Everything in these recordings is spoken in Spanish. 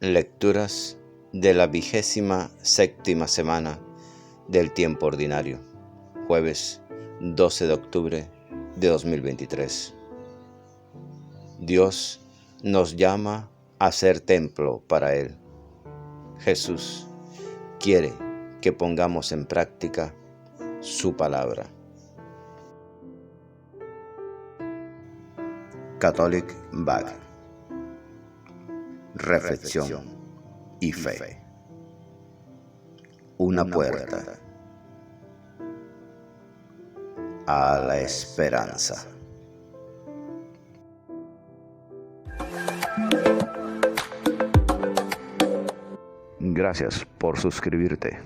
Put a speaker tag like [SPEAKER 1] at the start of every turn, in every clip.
[SPEAKER 1] Lecturas de la 27ª semana del tiempo ordinario, jueves 12 de octubre de 2023. Dios nos llama a ser templo para Él. Jesús quiere que pongamos en práctica su palabra. Catholic Bag. Reflexión y fe. Una puerta a la esperanza. Gracias por suscribirte.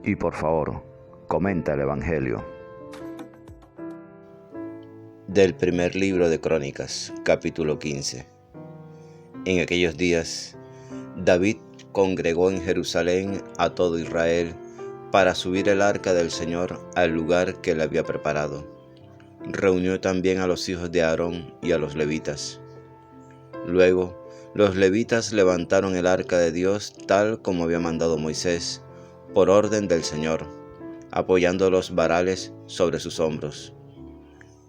[SPEAKER 1] Y por favor, comenta el Evangelio. Del primer libro de Crónicas, capítulo 15. En aquellos días, David congregó en Jerusalén a todo Israel para subir el arca del Señor al lugar que le había preparado. Reunió también a los hijos de Aarón y a los levitas. Luego, los levitas levantaron el arca de Dios tal como había mandado Moisés, por orden del Señor, apoyando los varales sobre sus hombros.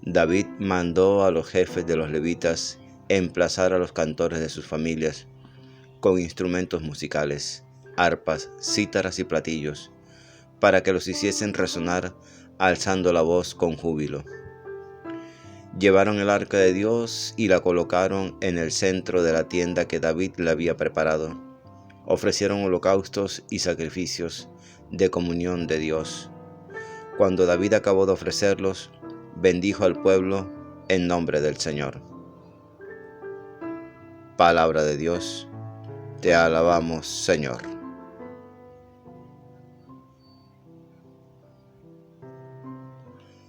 [SPEAKER 1] David mandó a los jefes de los levitas emplazar a los cantores de sus familias con instrumentos musicales, arpas, cítaras y platillos, para que los hiciesen resonar alzando la voz con júbilo. Llevaron el arca de Dios y la colocaron en el centro de la tienda que David le había preparado. Ofrecieron holocaustos y sacrificios de comunión de Dios. Cuando David acabó de ofrecerlos, bendijo al pueblo en nombre del Señor. Palabra de Dios, te alabamos, Señor.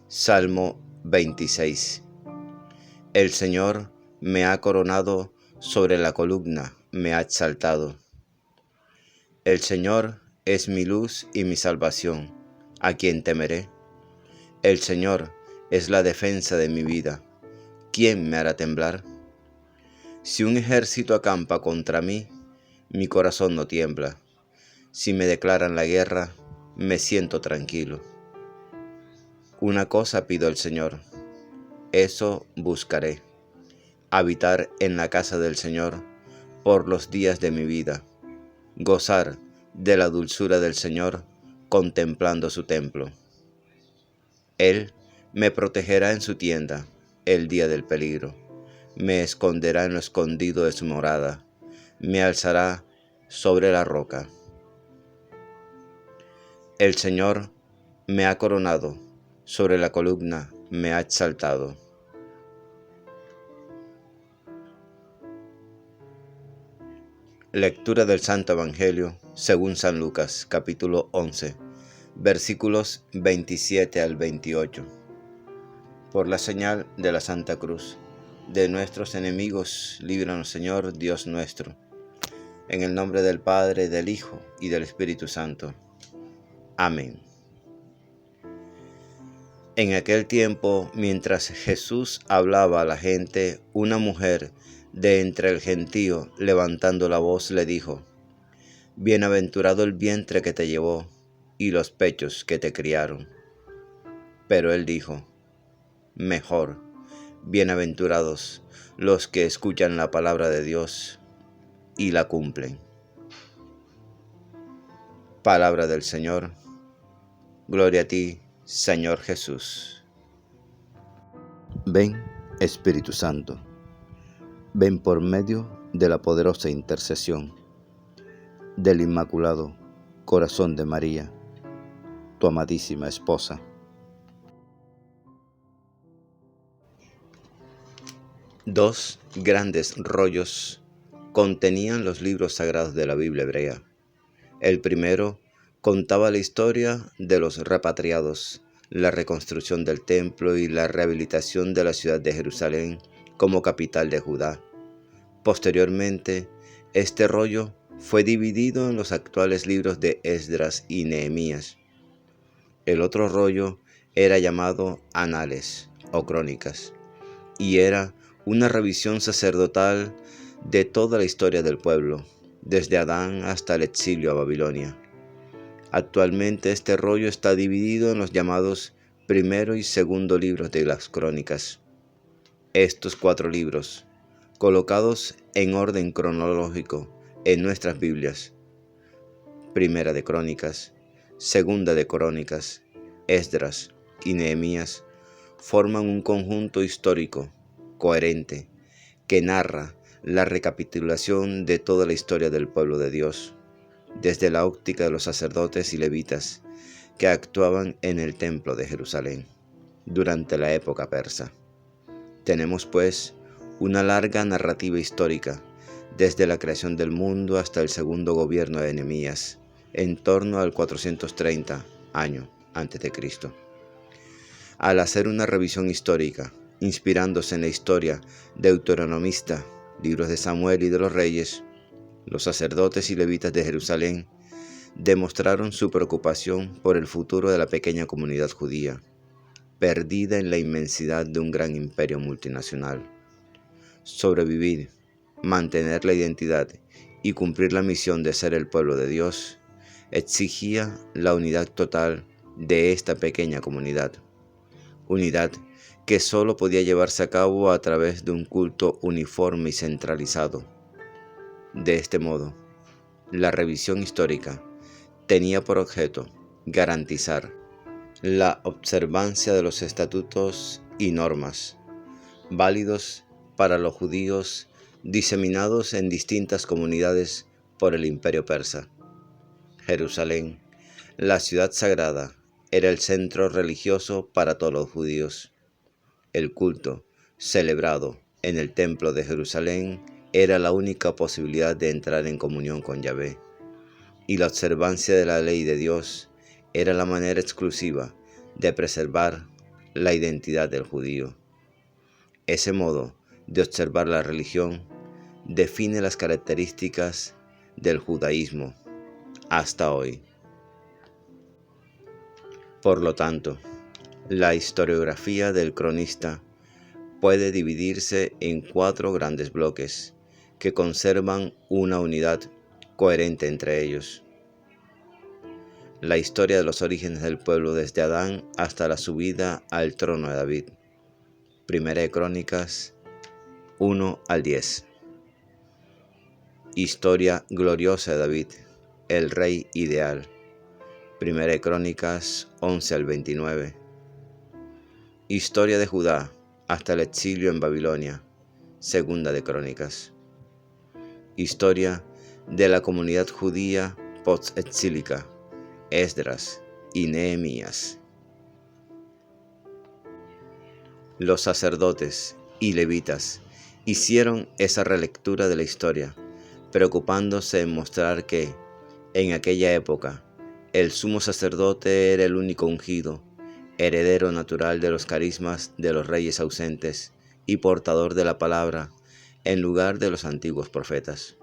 [SPEAKER 1] Salmo 26. El Señor me ha coronado sobre la columna, me ha exaltado. El Señor es mi luz y mi salvación, ¿a quién temeré? El Señor es la defensa de mi vida, ¿quién me hará temblar? Si un ejército acampa contra mí, mi corazón no tiembla. Si me declaran la guerra, me siento tranquilo. Una cosa pido al Señor, eso buscaré: habitar en la casa del Señor por los días de mi vida, gozar de la dulzura del Señor contemplando su templo. Él me protegerá en su tienda el día del peligro, me esconderá en lo escondido de su morada, me alzará sobre la roca. El Señor me ha coronado, sobre la columna me ha exaltado. Lectura del Santo Evangelio según San Lucas, capítulo 11, versículos 27 al 28. Por la señal de la Santa Cruz, de nuestros enemigos, líbranos, Señor, Dios nuestro. En el nombre del Padre, del Hijo y del Espíritu Santo. Amén. En aquel tiempo, mientras Jesús hablaba a la gente, una mujer de entre el gentío, levantando la voz, le dijo: Bienaventurado el vientre que te llevó y los pechos que te criaron. Pero él dijo: Mejor, bienaventurados los que escuchan la palabra de Dios y la cumplen. Palabra del Señor. Gloria a ti, Señor Jesús. Ven, Espíritu Santo, ven por medio de la poderosa intercesión del Inmaculado Corazón de María, tu amadísima esposa. Dos grandes rollos contenían los libros sagrados de la Biblia hebrea. El primero contaba la historia de los repatriados, la reconstrucción del templo y la rehabilitación de la ciudad de Jerusalén como capital de Judá. Posteriormente, este rollo fue dividido en los actuales libros de Esdras y Nehemías. El otro rollo era llamado Anales o Crónicas, y era una revisión sacerdotal de toda la historia del pueblo, desde Adán hasta el exilio a Babilonia. Actualmente este rollo está dividido en los llamados primero y segundo libros de las Crónicas. Estos 4 libros, colocados en orden cronológico en nuestras Biblias, Primera de Crónicas, Segunda de Crónicas, Esdras y Nehemías, forman un conjunto histórico, coherente, que narra la recapitulación de toda la historia del pueblo de Dios, desde la óptica de los sacerdotes y levitas que actuaban en el templo de Jerusalén durante la época persa. Tenemos pues una larga narrativa histórica desde la creación del mundo hasta el segundo gobierno de Nehemías, en torno al 430 año antes de Cristo. Al hacer una revisión histórica, inspirándose en la historia deuteronomista, libros de Samuel y de los reyes, los sacerdotes y levitas de Jerusalén demostraron su preocupación por el futuro de la pequeña comunidad judía, perdida en la inmensidad de un gran imperio multinacional. Sobrevivir, mantener la identidad y cumplir la misión de ser el pueblo de Dios exigía la unidad total de esta pequeña comunidad. Unidad que solo podía llevarse a cabo a través de un culto uniforme y centralizado. De este modo, la revisión histórica tenía por objeto garantizar la observancia de los estatutos y normas válidos para los judíos diseminados en distintas comunidades por el imperio persa. Jerusalén, la ciudad sagrada, era el centro religioso para todos los judíos. El culto, celebrado en el templo de Jerusalén, era la única posibilidad de entrar en comunión con Yahvé, y la observancia de la ley de Dios era la manera exclusiva de preservar la identidad del judío. Ese modo de observar la religión define las características del judaísmo hasta hoy. Por lo tanto, la historiografía del cronista puede dividirse en 4 grandes bloques que conservan una unidad coherente entre ellos. La historia de los orígenes del pueblo desde Adán hasta la subida al trono de David. Primera de Crónicas 1 al 10. Historia gloriosa de David, el rey ideal. Primera de Crónicas 11 al 29. Historia de Judá hasta el exilio en Babilonia. Segunda de Crónicas. Historia de la comunidad judía post-exílica. Esdras y Nehemías. Los sacerdotes y levitas hicieron esa relectura de la historia, preocupándose en mostrar que, en aquella época, el sumo sacerdote era el único ungido, heredero natural de los carismas de los reyes ausentes y portador de la palabra en lugar de los antiguos profetas.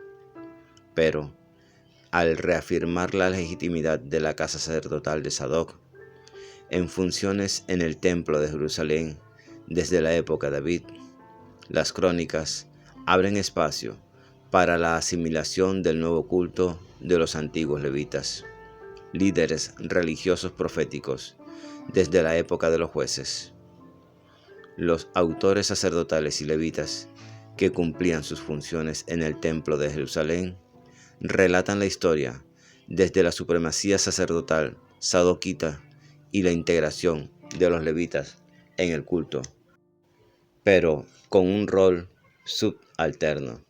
[SPEAKER 1] Pero, al reafirmar la legitimidad de la casa sacerdotal de Sadoc, en funciones en el templo de Jerusalén desde la época de David, las crónicas abren espacio para la asimilación del nuevo culto de los antiguos levitas, líderes religiosos proféticos desde la época de los jueces. Los autores sacerdotales y levitas que cumplían sus funciones en el templo de Jerusalén relatan la historia desde la supremacía sacerdotal sadoquita y la integración de los levitas en el culto, pero con un rol subalterno.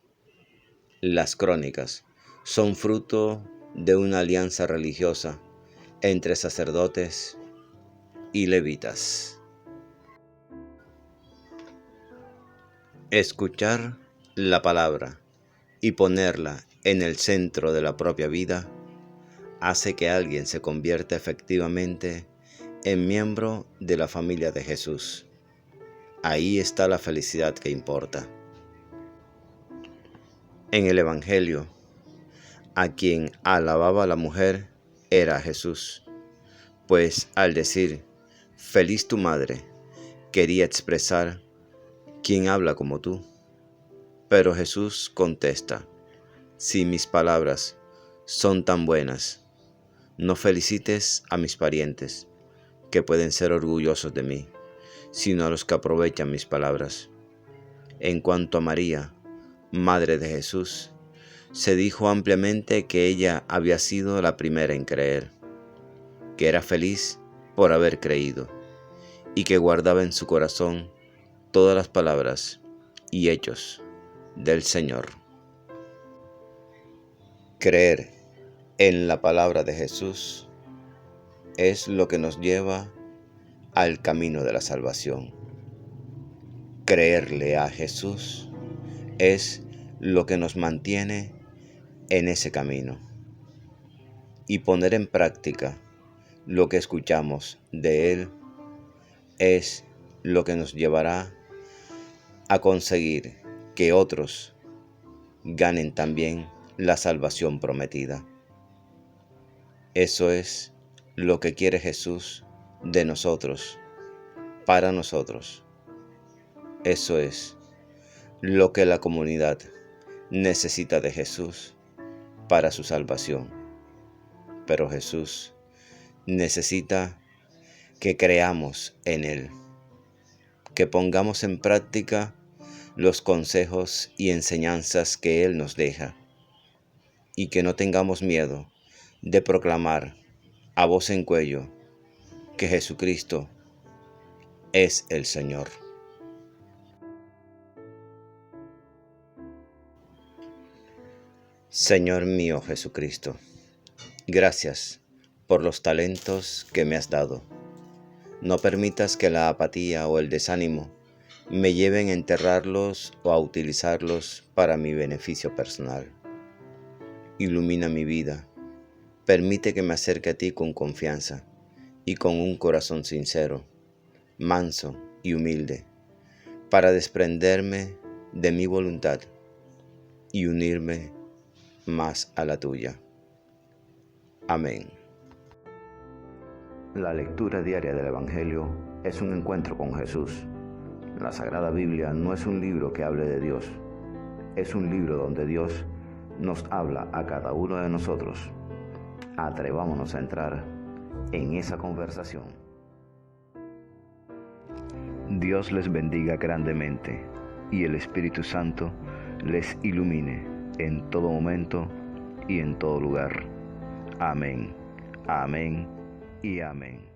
[SPEAKER 1] Las crónicas son fruto de una alianza religiosa entre sacerdotes y levitas. Escuchar la palabra y ponerla en el centro de la propia vida hace que alguien se convierta efectivamente en miembro de la familia de Jesús. Ahí está la felicidad que importa. En el Evangelio, a quien alababa la mujer era Jesús, pues al decir, feliz tu madre, quería expresar, ¿quién habla como tú? Pero Jesús contesta: si mis palabras son tan buenas, no felicites a mis parientes, que pueden ser orgullosos de mí, sino a los que aprovechan mis palabras. En cuanto a María, madre de Jesús, se dijo ampliamente que ella había sido la primera en creer, que era feliz por haber creído y que guardaba en su corazón todas las palabras y hechos del Señor. Creer en la palabra de Jesús es lo que nos lleva al camino de la salvación. Creerle a Jesús es lo que nos mantiene en ese camino. Y poner en práctica lo que escuchamos de Él es lo que nos llevará a conseguir que otros ganen también la salvación prometida. Eso es lo que quiere Jesús de nosotros, para nosotros. Eso es lo que la comunidad necesita de Jesús para su salvación. Pero Jesús necesita que creamos en Él, que pongamos en práctica los consejos y enseñanzas que Él nos deja, y que no tengamos miedo de proclamar a voz en cuello que Jesucristo es el Señor. Señor mío Jesucristo, gracias por los talentos que me has dado. No permitas que la apatía o el desánimo me lleven a enterrarlos o a utilizarlos para mi beneficio personal. Ilumina mi vida. Permite que me acerque a ti con confianza y con un corazón sincero, manso y humilde, para desprenderme de mi voluntad y unirme más a la tuya. Amén.
[SPEAKER 2] La lectura diaria del Evangelio es un encuentro con Jesús. La Sagrada Biblia no es un libro que hable de Dios, es un libro donde Dios nos habla a cada uno de nosotros. Atrevámonos a entrar en esa conversación. Dios les bendiga grandemente y el Espíritu Santo les ilumine en todo momento y en todo lugar. Amén, amén y amén.